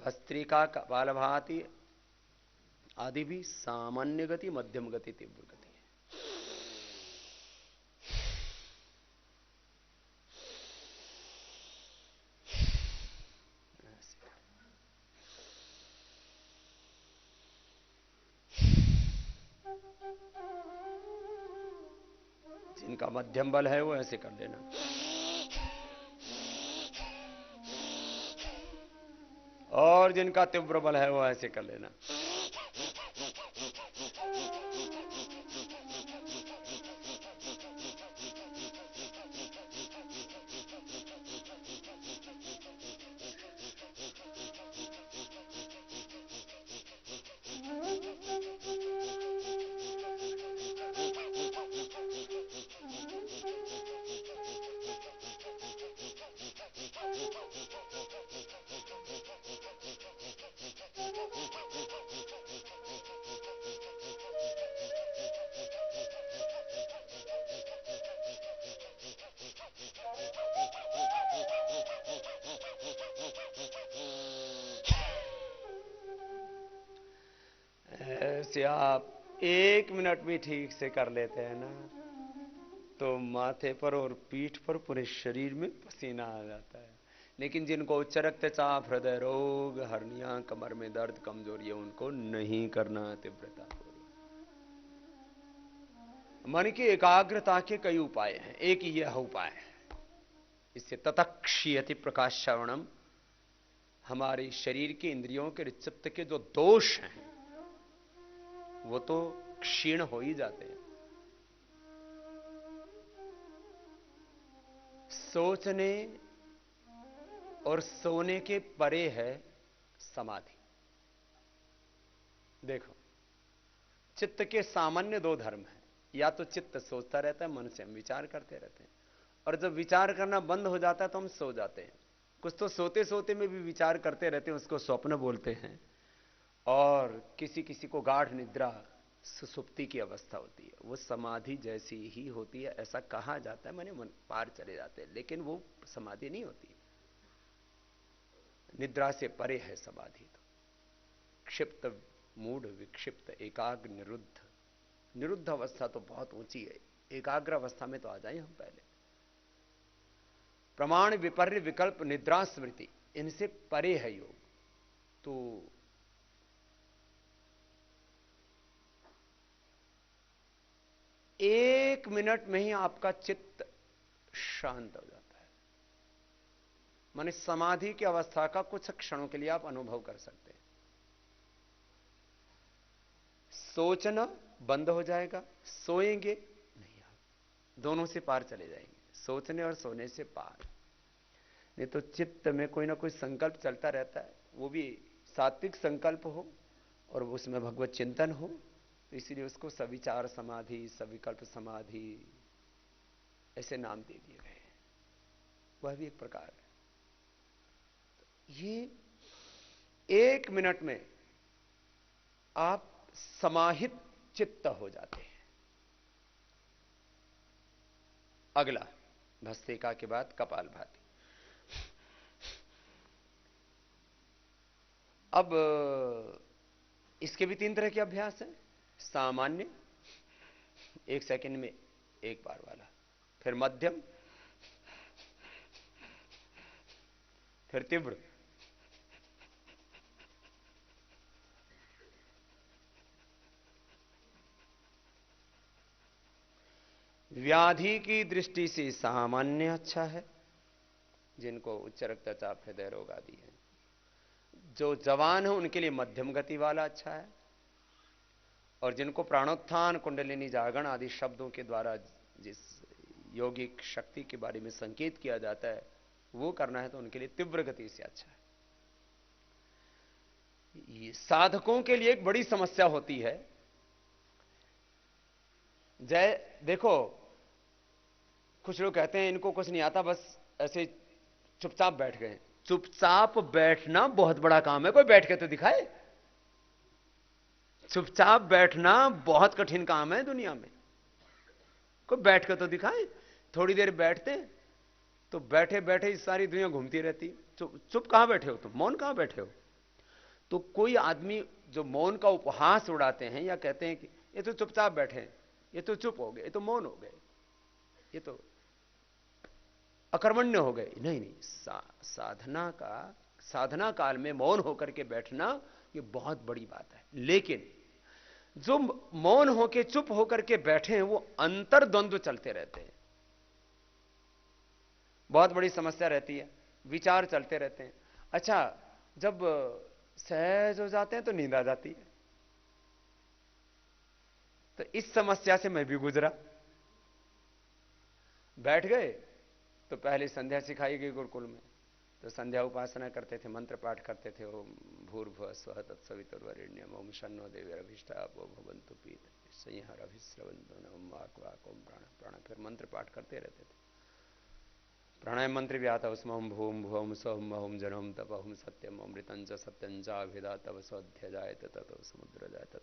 भस्त्रिका, कपालभाति आदि भी सामान्य गति, मध्यम गति, तीव्र गति है। जिनका मध्यम बल है वो ऐसे कर लेना। और जिनका तीव्र बल है वो ऐसे कर लेना। ऐसे आप 1 मिनट भी ठीक से कर लेते हैं ना तो माथे पर और पीठ पर पूरे शरीर में पसीना आ जाता है। लेकिन जिनको उच्च रक्तचाप, हृदय रोग, हर्निया, कमर में दर्द, कमजोरी है, उनको नहीं करना तीव्रता पूर्वक। मन की एकाग्रता के कई उपाय हैं। एक यह उपाय है, इससे ततक्षीयति प्रकाश श्रवणम, हमारे शरीर के, इंद्रियों के, चित्त के जो दोष हैं वो तो क्षीण हो ही जाते हैं। सोचने और सोने के परे है समाधि। देखो, चित्त के सामान्य दो धर्म हैं, या तो चित्त सोचता रहता है, मन से हम विचार करते रहते हैं, और जब विचार करना बंद हो जाता है तो हम सो जाते हैं। कुछ तो सोते सोते में भी विचार करते रहते हैं, उसको स्वप्न बोलते हैं। और किसी किसी को गाढ़ निद्रा, सुसुप्ति की अवस्था होती है, वो समाधि जैसी ही होती है, ऐसा कहा जाता है। मैंने मन पार चले जाते हैं, लेकिन वो समाधि नहीं होती। निद्रा से परे है समाधि। तो क्षिप्त, मूढ़, विक्षिप्त, एकाग्र, निरुद्ध। निरुद्ध अवस्था तो बहुत ऊंची है, एकाग्र अवस्था में तो आ जाए हम पहले। प्रमाण, विपर्य, विकल्प, निद्रा, स्मृति, इनसे परे है योग। तो 1 मिनट में ही आपका चित्त शांत हो जाता है। माने समाधि की अवस्था का कुछ क्षणों के लिए आप अनुभव कर सकते हैं। सोचना बंद हो जाएगा, सोएंगे नहीं, आप दोनों से पार चले जाएंगे, सोचने और सोने से पार। नहीं तो चित्त में कोई ना कोई संकल्प चलता रहता है, वो भी सात्विक संकल्प हो और उसमें भगवत चिंतन हो, तो इसीलिए उसको सविचार समाधि, सविकल्प समाधि ऐसे नाम दे दिए गए। वह भी एक प्रकार है। ये 1 मिनट में आप समाहित चित्त हो जाते हैं। अगला, भस्त्रिका के बाद कपालभाति। अब इसके भी 3 तरह के अभ्यास हैं। सामान्य, 1 सेकंड में 1 बार वाला, फिर मध्यम, फिर तीव्र। व्याधि की दृष्टि से सामान्य अच्छा है, जिनको उच्च रक्तचाप, हृदय रोग आदि है। जो जवान है उनके लिए मध्यम गति वाला अच्छा है, और जिनको प्राणोत्थान, कुंडलिनी, जागरण आदि शब्दों के द्वारा जिस योगिक शक्ति के बारे में संकेत किया जाता है वो करना है, तो उनके लिए तीव्र गति से अच्छा है। ये साधकों के लिए एक बड़ी समस्या होती है। देखो, कुछ लोग कहते हैं इनको कुछ नहीं आता, बस ऐसे चुपचाप बैठ गए। चुपचाप बैठना बहुत बड़ा काम है, कोई बैठ के तो दिखाए। चुपचाप बैठना बहुत कठिन काम है दुनिया में, कोई बैठ के तो दिखाए। थोड़ी देर बैठते तो बैठे बैठे सारी दुनिया घूमती रहती। चुप चुप कहां बैठे हो तुम, मौन कहां बैठे हो। तो कोई आदमी जो मौन का उपहास उड़ाते हैं या कहते हैं कि ये तो चुपचाप बैठे हैं, ये तो चुप हो गए, ये तो मौन हो गए, ये तो अकर्मण्य हो गए, नहीं नहीं, साधना काल में मौन होकर के बैठना ये बहुत बड़ी बात है। लेकिन जो मौन होकर चुप होकर के बैठे हैं वो अंतर्द्वंद्व चलते रहते हैं, बहुत बड़ी समस्या रहती है, विचार चलते रहते हैं। अच्छा, जब सहज हो जाते हैं तो नींद आ जाती है। तो इस समस्या से मैं भी गुजरा। बैठ गए तो पहले संध्या सिखाई गई गुरुकुल में, तो संध्या उपासना करते थे, मंत्र पाठ करते थे, ओम भूर्भुवः स्वः तत्सवितुर्वरेण्यम् ओम शन्नो देवीरभिष्टापो भवन्तु पीत संहर अभिस्रवन्तु ओम वाक् वाक् ओम प्राण प्राण, फिर मंत्र पाठ करते रहते थे। प्राणायाम मंत्र भी आता, उसमें ओम भूम भुवम स्वम ओम जनम तप ओम सत्यम अमृतं च सत्यं च अभिदा तप स्वाध्याय जायत ततो समुद्र जायत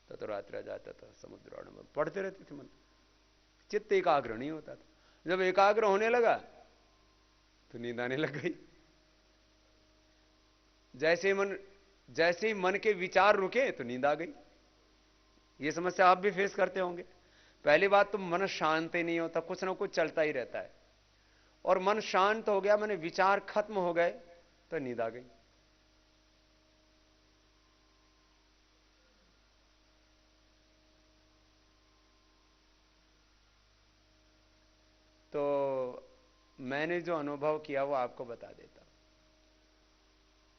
ततो रात्र जायत ततो समुद्र, पढ़ते रहते थे मंत्र। चित्त एकाग्र नहीं होता था। जब एकाग्र होने लगा तो नींद आने लग गई। जैसे ही मन के विचार रुके तो नींद आ गई। ये समस्या आप भी फेस करते होंगे। पहली बात तो मन शांत ही नहीं होता, कुछ ना कुछ चलता ही रहता है, और मन शांत हो गया, मैंने विचार खत्म हो गए तो नींद आ गई। तो मैंने जो अनुभव किया वो आपको बता देता।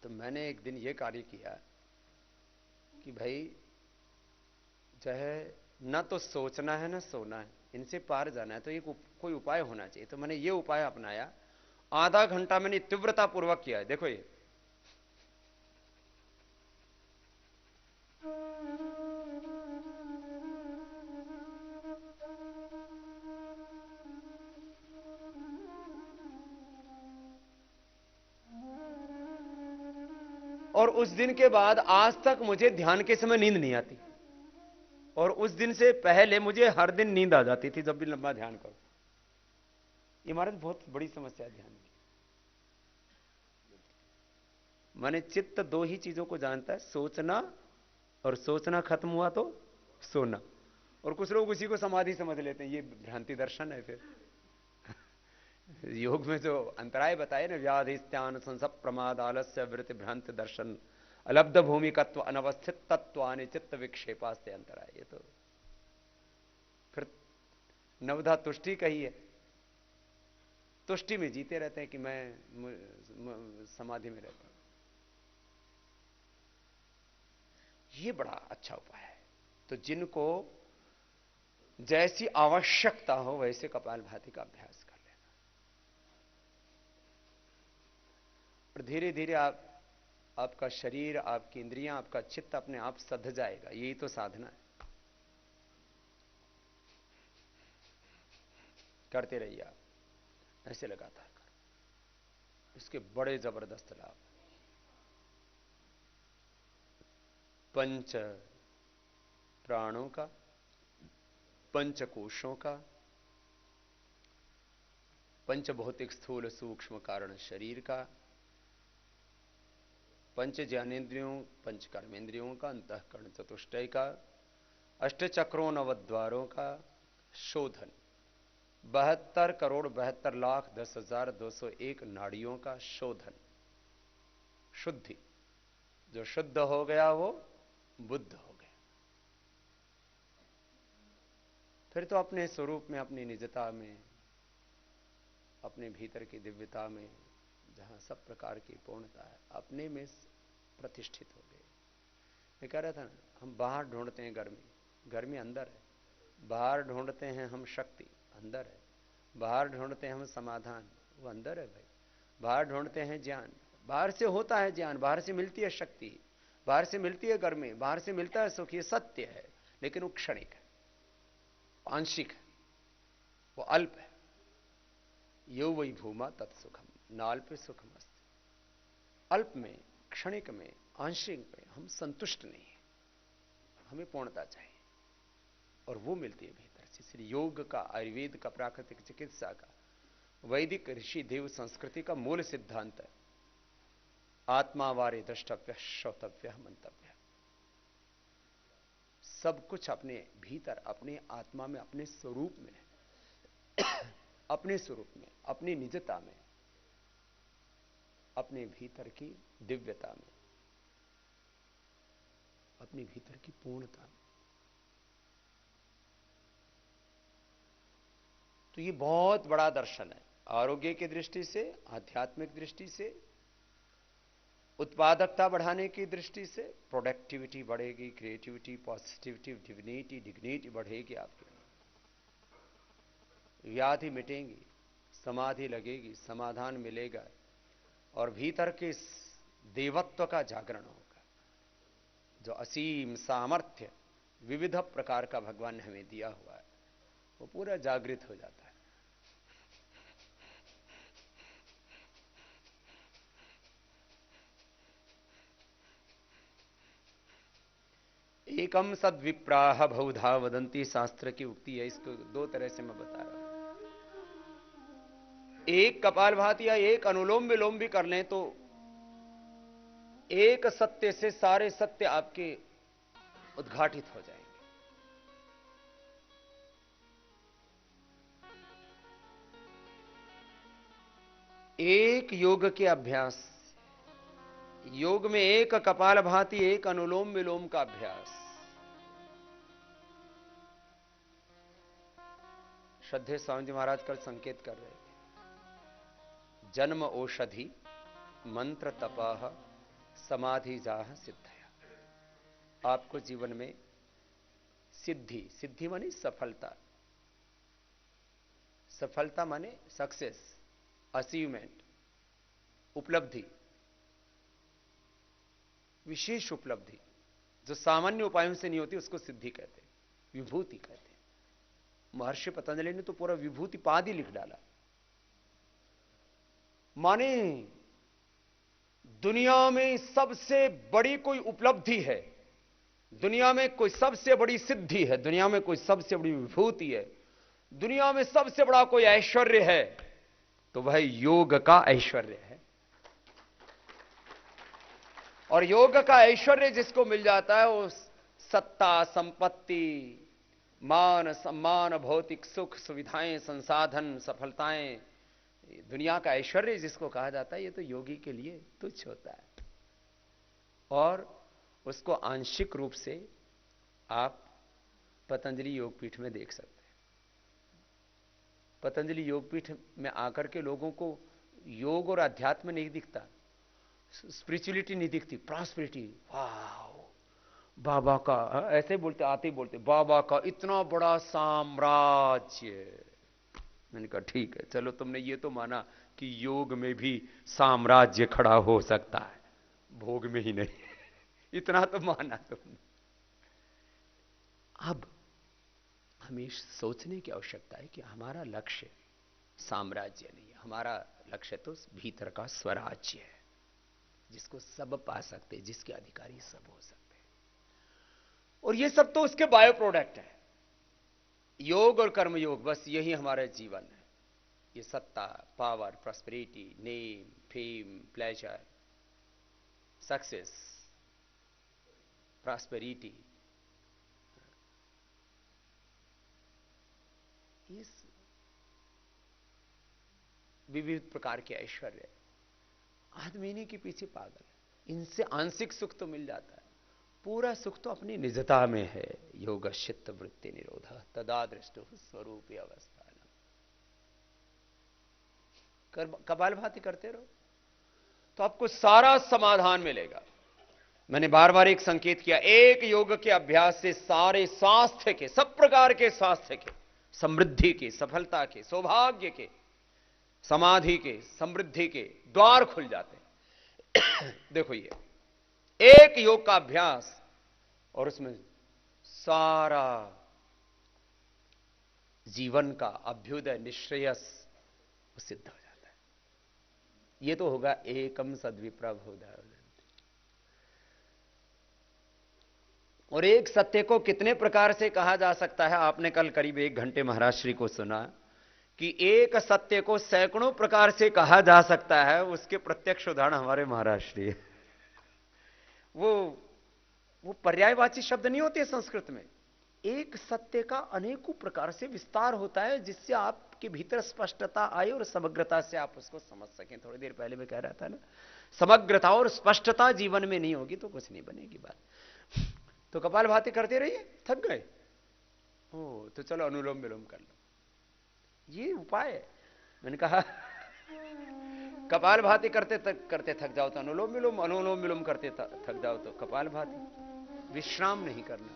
तो मैंने एक दिन ये कार्य किया कि भाई चाहे ना तो सोचना है ना सोना है, इनसे पार जाना है, तो एक कोई उपाय होना चाहिए। तो मैंने ये उपाय अपनाया, आधा घंटा मैंने तीव्रता पूर्वक किया है। देखो ये और उस दिन के बाद आज तक मुझे ध्यान के समय नींद नहीं आती, और उस दिन से पहले मुझे हर दिन नींद आ जाती थी जब भी लंबा ध्यान करो। ये महाराज बहुत बड़ी समस्या है ध्यान की। माने चित्त दो ही चीजों को जानता है, सोचना, और सोचना खत्म हुआ तो सोना। और कुछ लोग उसी को समाधि समझ लेते हैं, ये भ्रांति दर्शन है। फिर योग में जो अंतराय बताए ना, व्याधिस्त्यान संसप प्रमाद आलस्य वृत्ति भ्रांति दर्शन अलब्ध भूमिकत्व अनवस्थित तत्वानि चित्त विक्षेपास्ते अंतराय, ये तो फिर नवधा तुष्टि कही है। तुष्टि में जीते रहते हैं कि मैं समाधि में रहता हूं। ये बड़ा अच्छा उपाय है। तो जिनको जैसी आवश्यकता हो वैसे कपालभाति का अभ्यास कर लेना, और धीरे धीरे आपका शरीर, आपकी इंद्रियां, आपका चित्त अपने आप सध जाएगा। यही तो साधना है। करते रहिए आप, ऐसे लगातार करो, इसके बड़े जबरदस्त लाभ। पंच प्राणों का, पंचकोशों का, पंच भौतिक स्थूल सूक्ष्म कारण शरीर का, पंच ज्ञानेन्द्रियों, पंच कर्मेंद्रियों का, अंतःकरण चतुष्टय का, अष्ट चक्रों नवद्वारों का शोधन, 72 करोड़ 72 लाख 10,201 नाड़ियों का शोधन, शुद्धि। जो शुद्ध हो गया वो बुद्ध हो गया। फिर तो अपने स्वरूप में, अपनी निजता में, अपने भीतर की दिव्यता में, जहां सब प्रकार की पूर्णता है, अपने में प्रतिष्ठित हो गए। मैं कह रहा था ना, हम बाहर ढूंढते हैं गर्मी, गर्मी अंदर है। बाहर ढूंढते हैं हम शक्ति, अंदर है। बाहर ढूंढते हैं हम समाधान, वो अंदर है भाई। बाहर ढूंढते हैं ज्ञान, बाहर से होता है ज्ञान, बाहर से मिलती है शक्ति, बाहर से मिलती है गर्मी, बाहर से मिलता है सुख। ये सत्य है, लेकिन वो क्षणिक है, आंशिक है, वो अल्प है। यो वही भूमा तत्सुखम नाल्प सुखम अस्ति। अल्प में, क्षणिक में, आंशिक में हम संतुष्ट नहीं है, हमें पूर्णता चाहिए, और वो मिलती है भीतर से। इसलिए योग का, आयुर्वेद का, प्राकृतिक चिकित्सा का, वैदिक ऋषि देव संस्कृति का मूल सिद्धांत है आत्मा वारे द्रष्टव्य श्रोतव्य मंतव्य। सब कुछ अपने भीतर, अपने आत्मा में, अपने स्वरूप में, अपने स्वरूप में, अपनी निजता में, अपने भीतर की दिव्यता में, अपने भीतर की पूर्णता में। तो ये बहुत बड़ा दर्शन है, आरोग्य की दृष्टि से, आध्यात्मिक दृष्टि से, उत्पादकता बढ़ाने की दृष्टि से। प्रोडक्टिविटी बढ़ेगी, क्रिएटिविटी, पॉजिटिविटी, डिग्निटी बढ़ेगी आपकी, व्याधि मिटेंगी, समाधि लगेगी, समाधान मिलेगा, और भीतर के देवत्व का जागरण होगा। जो असीम सामर्थ्य विविध प्रकार का भगवान ने हमें दिया हुआ है, वो पूरा जागृत हो जाता है। एकम सद विप्राह बहुधा वदंती, शास्त्र की उक्ति है। इसको दो तरह से मैं बता रहा हूं। एक कपालभाति या एक अनुलोम विलोम भी कर लें तो एक सत्य से सारे सत्य आपके उद्घाटित हो जाएंगे। एक योग के अभ्यास, योग में एक कपालभाति, एक अनुलोम विलोम का अभ्यास, श्रद्धेय स्वामी जी महाराज कल संकेत कर रहे थे। जन्म औषधि मंत्र तपह समाधि जाह सिद्धया। आपको जीवन में सिद्धि, सिद्धि माने सफलता, सफलता माने सक्सेस, अचीवमेंट, उपलब्धि, विशेष उपलब्धि जो सामान्य उपायों से नहीं होती, उसको सिद्धि कहते हैं, विभूति कहते हैं। महर्षि पतंजलि ने तो पूरा विभूति पाद ही लिख डाला। माने दुनिया में सबसे बड़ी कोई उपलब्धि है, दुनिया में कोई सबसे बड़ी सिद्धि है, दुनिया में कोई सबसे बड़ी विभूति है, दुनिया में सबसे बड़ा कोई ऐश्वर्य है, तो वह योग का ऐश्वर्य है। और योग का ऐश्वर्य जिसको मिल जाता है, वो सत्ता, संपत्ति, मान सम्मान, भौतिक सुख, सुविधाएं, संसाधन, सफलताएं, दुनिया का ऐश्वर्य जिसको कहा जाता है, ये तो योगी के लिए तुच्छ होता है। और उसको आंशिक रूप से आप पतंजलि योगपीठ में देख सकते हैं। पतंजलि योगपीठ में आकर के लोगों को योग और अध्यात्म नहीं दिखता, स्पिरिचुअलिटी नहीं दिखती, प्रॉस्पेरिटी। वाह, बाबा का, ऐसे बोलते, आते ही बोलते, बाबा का इतना बड़ा साम्राज्य। मैंने कहा ठीक है, चलो तुमने ये तो माना कि योग में भी साम्राज्य खड़ा हो सकता है, भोग में ही नहीं। इतना तो माना तुमने। अब हमें सोचने की आवश्यकता है कि हमारा लक्ष्य साम्राज्य नहीं है, हमारा लक्ष्य तो भीतर का स्वराज्य है, जिसको सब पा सकते, जिसके अधिकारी सब हो सकते। और ये सब तो उसके बायो प्रोडक्ट है। योग और कर्म योग, बस यही हमारा जीवन है। ये सत्ता, power, prosperity, name, fame, pleasure, success, prosperity, इस विविध प्रकार के ऐश्वर्य, आदमी इन्हीं के पीछे पागल है। इनसे आंशिक सुख तो मिल जाता है, पूरा सुख तो अपनी निजता में है। योग चित्त वृत्ति निरोध तदा दृष्टु स्वरूप अवस्था। कपालभाति करते रहो तो आपको सारा समाधान मिलेगा। मैंने बार बार एक संकेत किया, एक योग के अभ्यास से सारे स्वास्थ्य के, सब प्रकार के स्वास्थ्य के, समृद्धि के, सफलता के, सौभाग्य के, समाधि के, समृद्धि के द्वार खुल जाते हैं। देखो, ये एक योग का अभ्यास और उसमें सारा जीवन का अभ्युदय, निश्रेयस सिद्ध हो जाता है। ये तो होगा एकम सद्विप्रबोधा। और एक सत्य को कितने प्रकार से कहा जा सकता है, आपने कल करीब 1 घंटे महाराज श्री को सुना कि एक सत्य को सैकड़ों प्रकार से कहा जा सकता है, उसके प्रत्यक्ष उदाहरण हमारे महाराष्ट्र है। वो वो पर्यायवाची शब्द नहीं होते संस्कृत में। एक सत्य का अनेकों प्रकार से विस्तार होता है, जिससे आपके भीतर स्पष्टता आए और समग्रता से आप उसको समझ सकें। थोड़ी देर पहले मैं कह रहा था ना, समग्रता और स्पष्टता जीवन में नहीं होगी तो कुछ नहीं बनेगी बात। तो कपालभाति करते रहिए, थक गए ओ तो चलो अनुलोम विलोम कर लो, ये उपाय है। मैंने कहा कपालभाति करते थक जाओ तो अनुलोम विलोम, अनुलोम विलोम करते थक जाओ तो कपालभाति। विश्राम नहीं करना,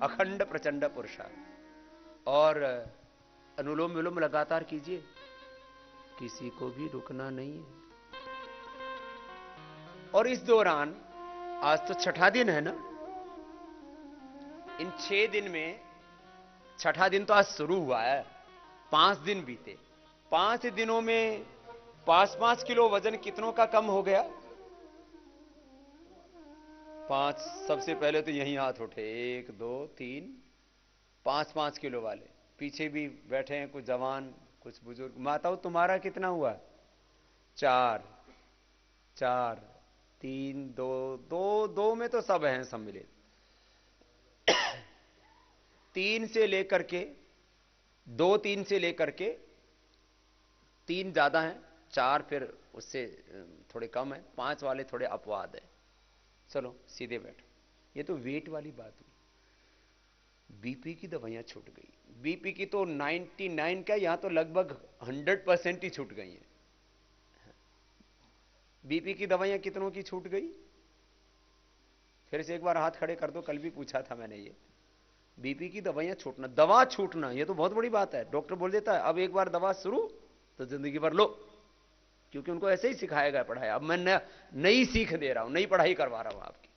अखंड प्रचंड पुरुषार्थ। और अनुलोम विलोम लगातार कीजिए, किसी को भी रुकना नहीं है। और इस दौरान, आज तो छठा दिन है ना, इन 6 दिन में छठा दिन तो आज शुरू हुआ है, 5 दिन बीते। 5 दिनों में 5-5 किलो वजन कितनों का कम हो गया? 5। सबसे पहले तो यहीं हाथ उठे, 1 2 3, 5-5 किलो वाले। पीछे भी बैठे हैं कुछ जवान, कुछ बुजुर्ग। माताओं, तुम्हारा कितना हुआ? 4 4 3 2 2 2 में तो सब हैं सम्मिलित। 3 से लेकर के 2-3 से लेकर के 3 ज्यादा हैं, 4 फिर उससे थोड़े कम है, 5 वाले थोड़े अपवाद है। चलो सीधे बैठो। ये तो वेट वाली बात हुई। बीपी की दवाइयां छूट गई। बीपी की तो 99 का, यहां तो लगभग 100% ही छूट गई हैं। बीपी की दवाइयां कितनों की छूट गई? फिर से एक बार हाथ खड़े कर दो, कल भी पूछा था मैंने ये। बीपी की दवाइयां छूटना, दवा छूटना, ये तो बहुत बड़ी बात है। डॉक्टर बोल देता है अब एक बार दवा शुरू तो जिंदगी भर लो, क्योंकि उनको ऐसे ही सिखाया गया, पढ़ाया। अब मैं नई सीख दे रहा हूं, नई पढ़ाई करवा रहा हूं आपकी।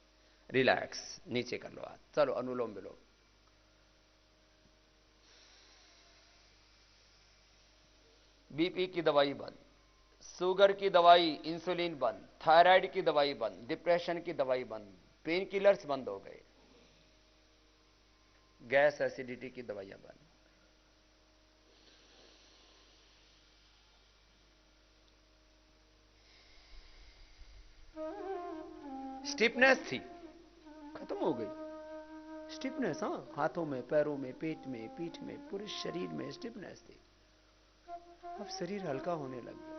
रिलैक्स, नीचे कर लो हाथ। चलो अनुलोम विलोम। बीपी की दवाई बंद, शुगर की दवाई, इंसुलिन बंद, थायराइड की दवाई बंद, डिप्रेशन की दवाई बंद, पेन किलर्स बंद हो गए, गैस एसिडिटी की दवाइयां बंद। स्टिफनेस थी, खत्म हो गई। स्टिफनेस, हाँ, हाथों में, पैरों में, पेट में, पीठ में, पूरे शरीर में स्टिफनेस थी। अब शरीर हल्का होने लग गया।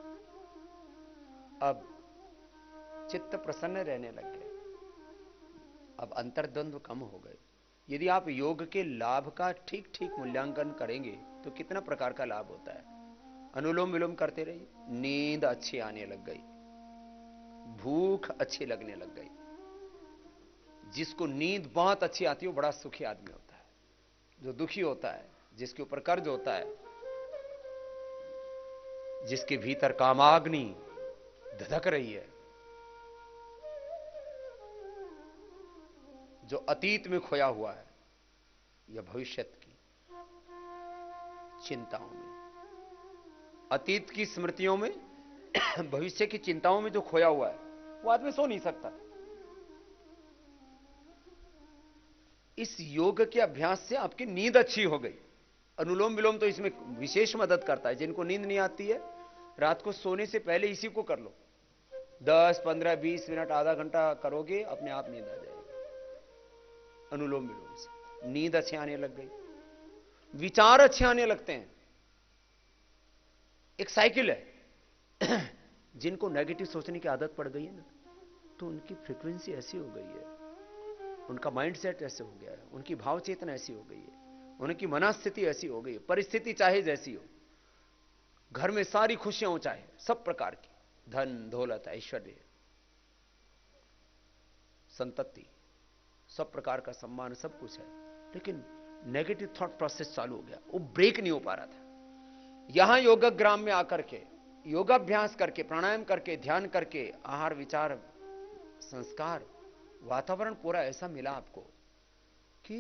अब चित्त प्रसन्न रहने लग गया। अब अंतर्द्वंद्व कम हो गए। यदि आप योग के लाभ का ठीक ठीक मूल्यांकन करेंगे तो कितना प्रकार का लाभ होता है। अनुलोम विलोम करते रहिए, नींद अच्छी आने लग गई, भूख अच्छी लगने लग गई। जिसको नींद बहुत अच्छी आती है वो बड़ा सुखी आदमी होता है। जो दुखी होता है, जिसके ऊपर कर्ज होता है, जिसके भीतर कामाग्नि धधक रही है, जो अतीत में खोया हुआ है या भविष्य की चिंताओं में, अतीत की स्मृतियों में, भविष्य की चिंताओं में जो खोया हुआ है, वो आदमी सो नहीं सकता। इस योग के अभ्यास से आपकी नींद अच्छी हो गई। अनुलोम विलोम तो इसमें विशेष मदद करता है। जिनको नींद नहीं आती है, रात को सोने से पहले इसी को कर लो। 10 15 20 मिनट, आधा घंटा करोगे, अपने आप नींद आ जाएगी। अनुलोम विलोम से नींद अच्छी आने लग गई, विचार अच्छे आने लगते हैं। एक साइकिल है। जिनको नेगेटिव सोचने की आदत पड़ गई है ना, तो उनकी फ्रीक्वेंसी ऐसी हो गई है, उनका माइंडसेट ऐसे हो गया है, उनकी भाव चेतना ऐसी हो गई है, उनकी मनस्थिति ऐसी हो गई है। परिस्थिति चाहे जैसी हो, घर में सारी खुशियां हो, चाहे सब प्रकार की, धन दौलत ऐश्वर्य संतति, सब प्रकार का सम्मान, सब कुछ है, लेकिन नेगेटिव थॉट प्रोसेस चालू हो गया, वो ब्रेक नहीं हो पा रहा था। यहां योगग्राम में आकर के योगाभ्यास करके, प्राणायाम करके, ध्यान करके, आहार विचार संस्कार, वातावरण पूरा ऐसा मिला आपको कि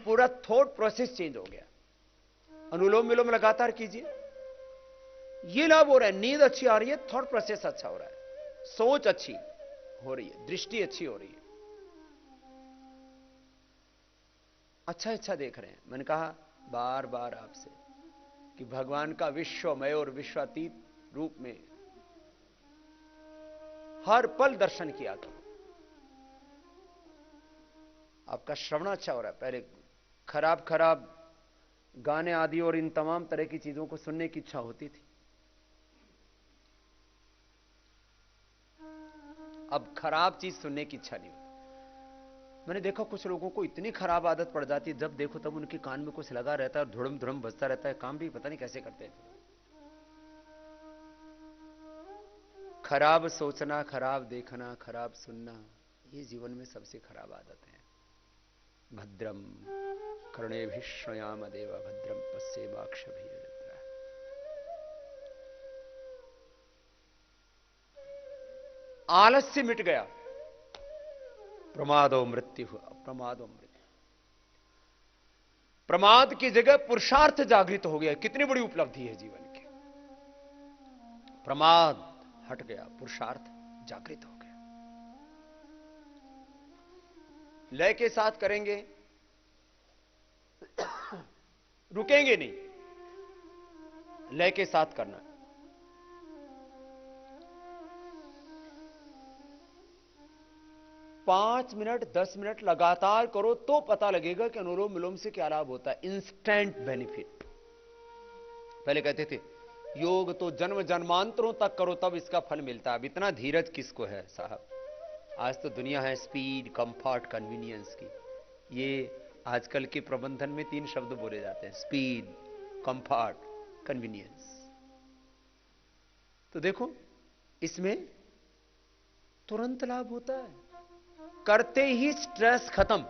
पूरा थॉट प्रोसेस चेंज हो गया। अनुलोम विलोम लगातार कीजिए, ये लाभ हो रहा है। नींद अच्छी आ रही है, थॉट प्रोसेस अच्छा हो रहा है, सोच अच्छी हो रही है, दृष्टि अच्छी हो रही है, अच्छा अच्छा देख रहे हैं। मैंने कहा बार बार आपसे कि भगवान का विश्वमय और विश्वातीत रूप में हर पल दर्शन किया करो। आपका श्रवण अच्छा हो रहा है, पहले खराब खराब गाने आदि और इन तमाम तरह की चीजों को सुनने की इच्छा होती थी, अब खराब चीज सुनने की इच्छा नहीं होती। मैंने देखा कुछ लोगों को इतनी खराब आदत पड़ जाती है, जब देखो तब उनके कान में कुछ लगा रहता है और धुड़म धुड़म बजता रहता है, काम भी पता नहीं कैसे करते हैं। खराब सोचना, खराब देखना, खराब सुनना, ये जीवन में सबसे खराब आदत है। भद्रम कर्णेभिः शृणुयामदेव भद्रम पश्येमाक्षभिर्यजत्रा। आलस्य मिट गया, प्रमादो मृत्यु हुआ, प्रमादो मृत्यु। प्रमाद की जगह पुरुषार्थ जागृत हो गया। कितनी बड़ी उपलब्धि है जीवन की। प्रमाद हट गया, पुरुषार्थ जागृत हो गया। लय के साथ करेंगे, रुकेंगे नहीं, लय के साथ करना। पांच मिनट 10 मिनट लगातार करो तो पता लगेगा कि अनुलोम विलोम से क्या लाभ होता है। Instant benefit. पहले कहते थे योग तो जन्म जन्मांतरों तक करो तब इसका फल मिलता है। अब इतना धीरज किसको है साहब। आज तो दुनिया है स्पीड, कंफर्ट, कन्वीनियंस की। ये आजकल के प्रबंधन में 3 शब्द बोले जाते हैं, स्पीड, कंफर्ट, कन्वीनियंस। तो देखो इसमें तुरंत लाभ होता है, करते ही स्ट्रेस खत्म।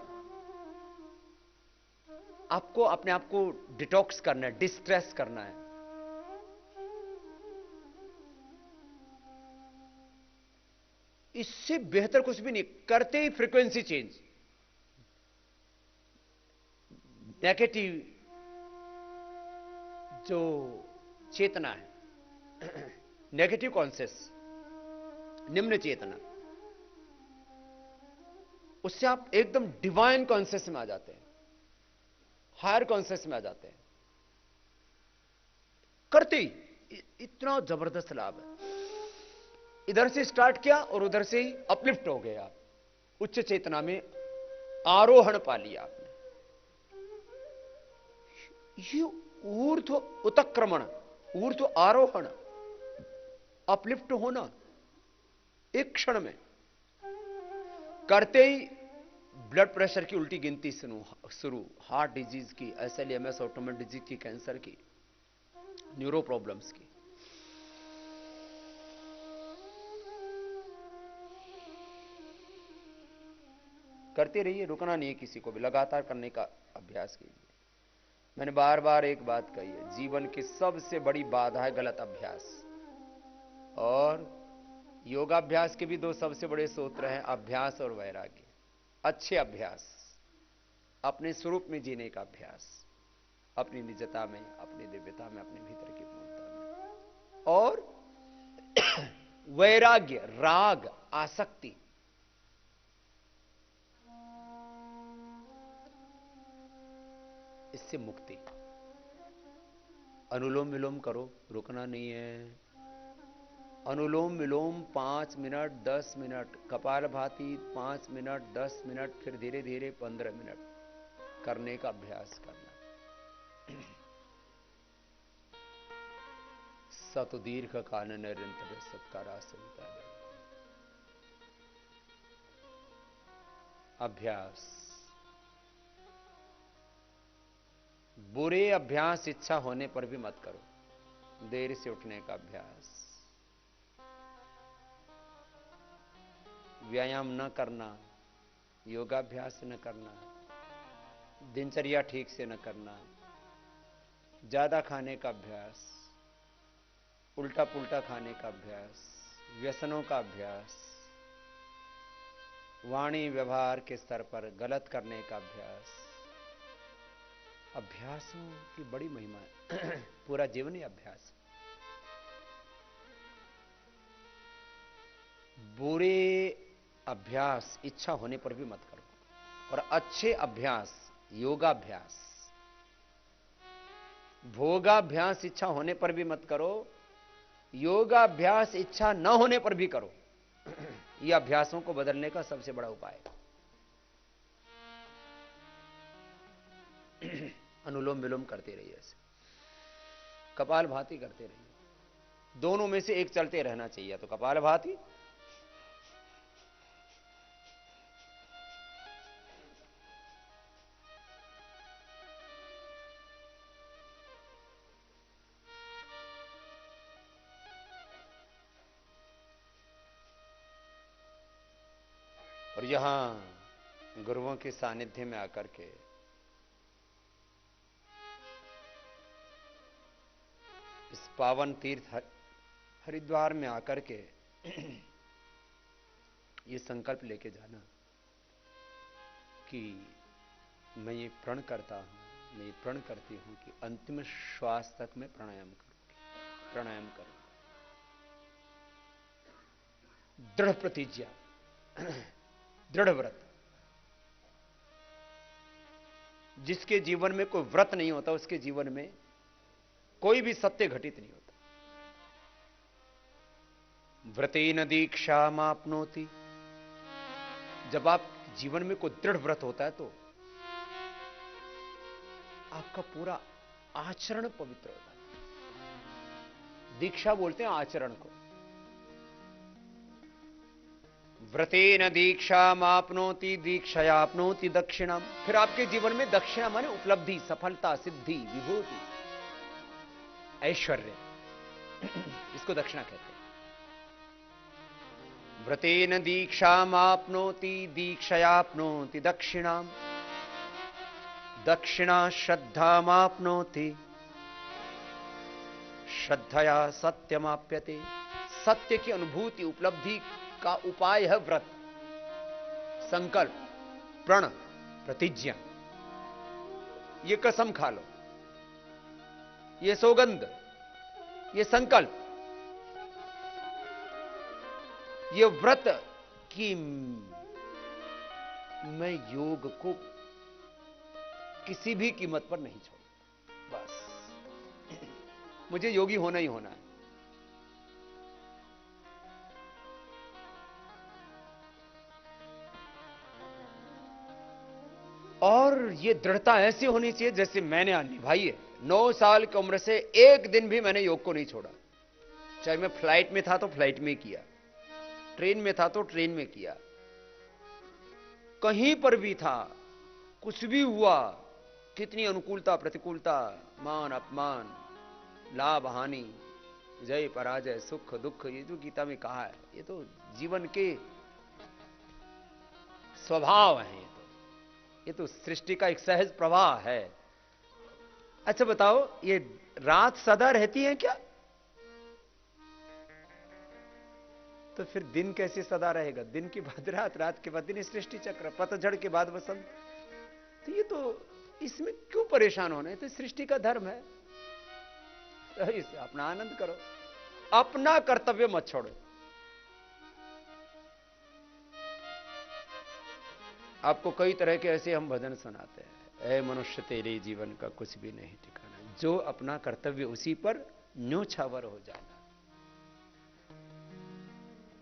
आपको अपने आप को डिटॉक्स करना है, डिस्ट्रेस करना है। इससे बेहतर कुछ भी नहीं। करते ही फ्रीक्वेंसी चेंज। नेगेटिव जो चेतना है, नेगेटिव कॉन्शियस, निम्न चेतना, उससे आप एकदम डिवाइन कॉन्शियस में आ जाते हैं, हायर कॉन्शियस में आ जाते हैं। करते ही इतना जबरदस्त लाभ है। इधर से स्टार्ट किया और उधर से ही अपलिफ्ट हो गए आप, उच्च चेतना में आरोहण पा लिया आपने। ये ऊर्ध्व उत्क्रमण, ऊर्ध्व आरोहण, अपलिफ्ट होना एक क्षण में। करते ही ब्लड प्रेशर की उल्टी गिनती शुरू, हार्ट डिजीज की, SLEMS, ऑटोमेन डिजीज की, कैंसर की, न्यूरो प्रॉब्लम्स की। करते रहिए, रुकना नहीं है किसी को भी, लगातार करने का अभ्यास कीजिए। मैंने बार बार एक बात कही है, जीवन की सबसे बड़ी बाधा है गलत अभ्यास। और योगाभ्यास के भी 2 सबसे बड़े सूत्र हैं, अभ्यास और वैराग्य। अच्छे अभ्यास, अपने स्वरूप में जीने का अभ्यास, अपनी निजता में, अपनी दिव्यता में, अपने भीतर की पूर्णता में। और वैराग्य, राग, आसक्ति, इससे मुक्ति। अनुलोम विलोम करो, रुकना नहीं है। अनुलोम विलोम 5 minute, 10 minute, kapalbhati 5 minute, 10 minute, फिर धीरे धीरे 15 मिनट करने का अभ्यास करना। सत दीर्घ कान निरंतर सत्कारा सविता। अभ्यास, बुरे अभ्यास इच्छा होने पर भी मत करो। देर से उठने का अभ्यास, व्यायाम न करना, योगाभ्यास न करना, दिनचर्या ठीक से न करना, ज्यादा खाने का अभ्यास, उल्टा पुल्टा खाने का अभ्यास, व्यसनों का अभ्यास, वाणी व्यवहार के स्तर पर गलत करने का अभ्यास। अभ्यासों की बड़ी महिमा है। पूरा जीवन ही अभ्यास। बुरे अभ्यास इच्छा होने पर भी मत करो, और अच्छे अभ्यास, योगाभ्यास, भोगाभ्यास इच्छा होने पर भी मत करो, योगाभ्यास इच्छा न होने पर भी करो। यह अभ्यासों को बदलने का सबसे बड़ा उपाय है। अनुलोम विलोम करते रहिए, ऐसे कपालभाति करते रहिए। दोनों में से एक चलते रहना चाहिए, तो कपालभाति, और यहां गुरुओं के सानिध्य में आकर के इस पावन तीर्थ हरिद्वार में आकर के ये संकल्प लेके जाना कि मैं ये प्रण करता हूं, मैं ये प्रण करती हूं कि अंतिम श्वास तक मैं प्राणायाम करूंगी, प्राणायाम करूंगा। दृढ़ प्रतिज्ञा, दृढ़ व्रत। जिसके जीवन में कोई व्रत नहीं होता, उसके जीवन में कोई भी सत्य घटित नहीं होता। व्रतेन दीक्षा मापनोति। जब आप जीवन में कोई दृढ़ व्रत होता है तो आपका पूरा आचरण पवित्र होता है। दीक्षा बोलते हैं आचरण को। व्रतेन दीक्षा मापनोति दीक्षया आपनोति दक्षिणा। फिर आपके जीवन में दक्षिणा माने उपलब्धि, सफलता, सिद्धि, विभूति, ऐश्वर्य, इसको दक्षिणा कहते हैं। व्रतेन दीक्षा मापनोति दीक्षया आपनोति दक्षिणा। दक्षिणा श्रद्धा मापनोति श्रद्धया सत्यमाप्यते। सत्य की अनुभूति, उपलब्धि का उपाय है व्रत, संकल्प, प्रण, प्रतिज्ञा। ये कसम खा लो, ये सौगंध, ये संकल्प, ये व्रत कि मैं योग को किसी भी कीमत पर नहीं छोड़ूंगा। बस मुझे योगी होना ही होना है। और ये दृढ़ता ऐसी होनी चाहिए जैसे मैंने निभाई है। 9 साल की उम्र से एक दिन भी मैंने योग को नहीं छोड़ा। चाहे मैं फ्लाइट में था तो फ्लाइट में किया, ट्रेन में था तो ट्रेन में किया, कहीं पर भी था, कुछ भी हुआ, कितनी अनुकूलता प्रतिकूलता, मान अपमान, लाभ हानि, जय पराजय, सुख दुख, ये जो गीता में कहा है, ये तो जीवन के स्वभाव हैं। ये तो सृष्टि का एक सहज प्रवाह है। अच्छा बताओ, ये रात सदा रहती है क्या? तो फिर दिन कैसे सदा रहेगा? दिन के बाद रात, रात के बाद दिन, सृष्टि चक्र, पतझड़ के बाद वसंत। तो ये तो इसमें क्यों परेशान होना है? तो सृष्टि का धर्म है, तो इसे अपना आनंद करो, अपना कर्तव्य मत छोड़ो। आपको कई तरह के ऐसे हम भजन सुनाते हैं, ऐ मनुष्य तेरे जीवन का कुछ भी नहीं ठिकाना, जो अपना कर्तव्य उसी पर न्योछावर हो जाना।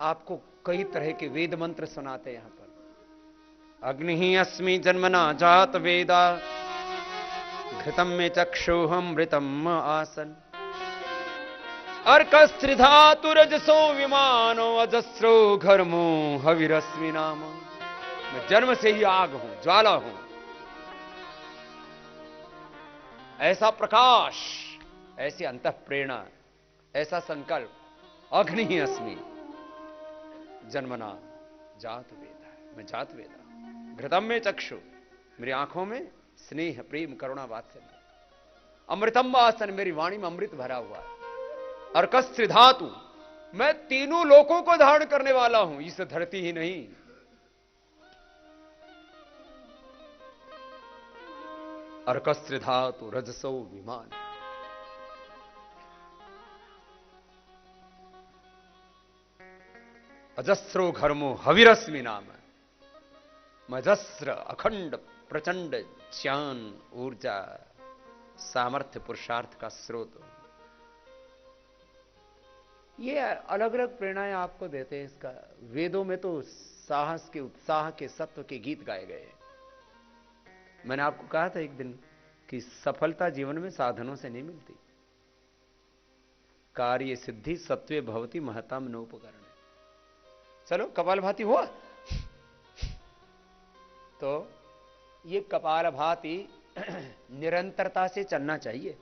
आपको कई तरह के वेद मंत्र सुनाते हैं यहां पर। अग्नि ही अस्मि जन्मना जात वेदा, घृतम में चक्षुहमृतम आसन, अर्कस्त्रिधातुरजसो विमानो अजस्रो घर्मो हविरस्मि नाम। मैं जन्म से ही आग हूं, ज्वाला हूं, ऐसा प्रकाश, ऐसी अंतःप्रेरणा, ऐसा संकल्प। अग्नि ही अस्मि जन्मना जात वेदा, मैं जात वेदा। घृतम में चक्षु, मेरी आंखों में स्नेह, प्रेम, करुणा, वात्सल्य। अमृतम आसन, मेरी वाणी में अमृत भरा हुआ है। अर्कस्त्र धातु, मैं तीनों लोकों को धारण करने वाला हूं, इस धरती ही नहीं। अर्कस्त्र धातु रजसो विमान। अजस्रो घर्मो हविरस्मि नाम। मजस्र, अखंड, प्रचंड ज्ञान, ऊर्जा, सामर्थ्य पुरुषार्थ का स्रोत हो। ये अलग अलग प्रेरणाएं आपको देते हैं। इसका वेदों में तो साहस के, उत्साह के, सत्व के गीत गाए गए हैं। मैंने आपको कहा था एक दिन कि सफलता जीवन में साधनों से नहीं मिलती। कार्य सिद्धि सत्वे भवती महताम नोपकरण। चलो कपालभाति हुआ। तो ये कपालभाति निरंतरता से चलना चाहिए।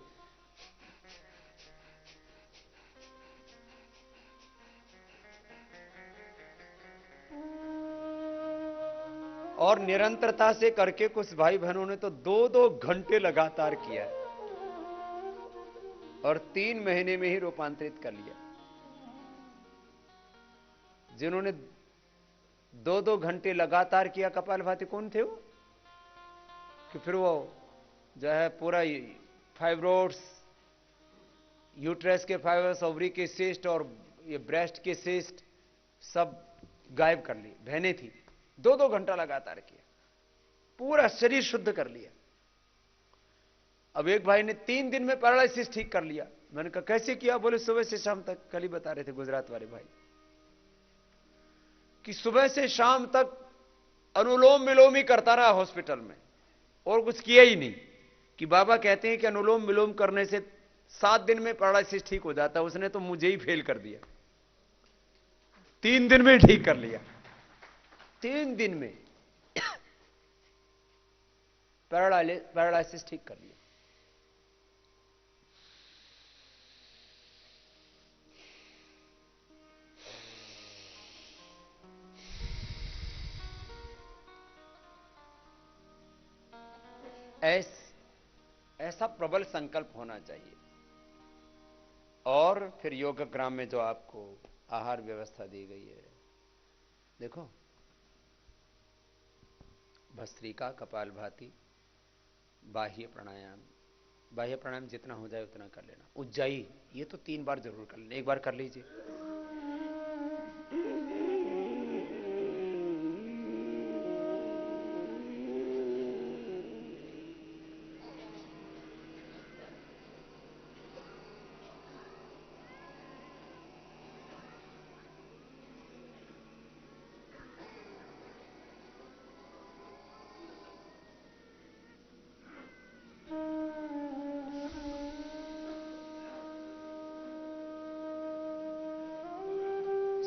और निरंतरता से करके कुछ भाई बहनों ने तो 2-2 घंटे लगातार किया है और 3 महीने में ही रूपांतरित कर लिया। जिन्होंने 2-2 घंटे लगातार किया कपालभाति, कौन थे वो? कि फिर वो जो है पूरा फाइब्रोड्स, यूट्रस के फाइब्रोस, ओवरी के सिस्ट और ये ब्रेस्ट के सिस्ट सब गायब कर लिए। बहनें थी, 2-2 घंटा लगातार किया, पूरा शरीर शुद्ध कर लिया। अब एक भाई ने 3 दिन में पैरालिसिस ठीक कर लिया। मैंने कहा कैसे किया? बोले सुबह से शाम तक। कल ही बता रहे थे गुजरात वाले भाई कि सुबह से शाम तक अनुलोम विलोम ही करता रहा हॉस्पिटल में और कुछ किया ही नहीं। कि बाबा कहते हैं कि अनुलोम विलोम करने से 7 दिन में पैरालिसिस ठीक हो जाता है। उसने तो मुझे ही फेल कर दिया, 3 दिन में ठीक कर लिया। 3 दिन में पैरालिसिस ठीक कर लिया। ऐसा प्रबल संकल्प होना चाहिए। और फिर योगग्राम में जो आपको आहार व्यवस्था दी गई है, देखो, भस्त्रिका, कपालभाति, बाह्य प्राणायाम। बाह्य प्राणायाम जितना हो जाए उतना कर लेना। उज्जाई ये तो 3 बार जरूर कर लेना। एक बार कर लीजिए।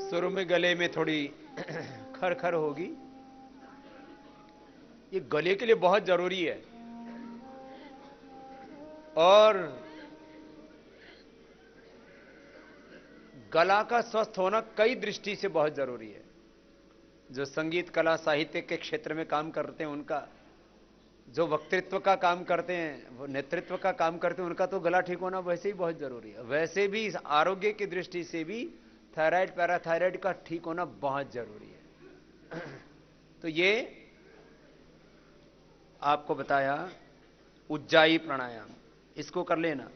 शुरू में गले में थोड़ी खरखर होगी। ये गले के लिए बहुत जरूरी है और गला का स्वस्थ होना कई दृष्टि से बहुत जरूरी है। जो संगीत, कला, साहित्य के क्षेत्र में काम करते हैं उनका, जो वक्तृत्व का काम करते हैं, वो नेतृत्व का काम करते हैं, उनका तो गला ठीक होना वैसे ही बहुत जरूरी है। वैसे भी आरोग्य की दृष्टि से भी थायराइड, पैराथायराइड का ठीक होना बहुत जरूरी है। तो ये आपको बताया उज्जाई प्राणायाम, इसको कर लेना।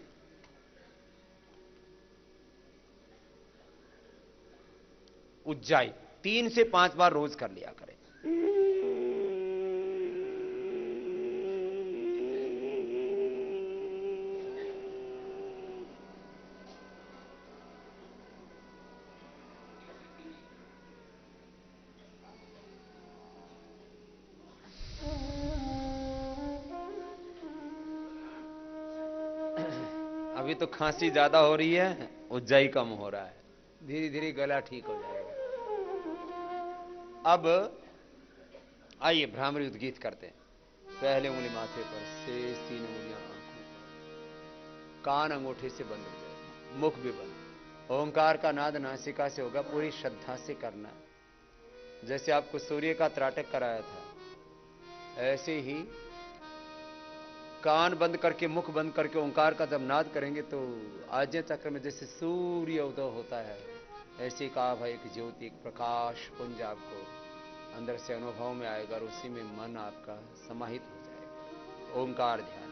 उज्जाई 3 से 5 बार रोज कर लिया करें। अभी तो खांसी ज्यादा हो रही है, उज्जाई कम हो रहा है। धीरे धीरे गला ठीक हो जाएगा। अब आइए भ्रामरी उद्गीत करते हैं। पहले उंगली माथे पर, शेष 3 उंगलियां आंखों पर, कान अंगूठे से बंद हो जाए, मुख भी बंद। ओंकार का नाद नासिका से होगा। पूरी श्रद्धा से करना। जैसे आपको सूर्य का त्राटक कराया था, ऐसे ही कान बंद करके, मुख बंद करके ओंकार का जब नाद करेंगे तो आज्ञा चक्र में जैसे सूर्य उदय होता है, ऐसे का भाई एक ज्योति, एक प्रकाश पुंज आपको अंदर से अनुभव में आएगा और उसी में मन आपका समाहित हो जाएगा। ओंकार ध्यान।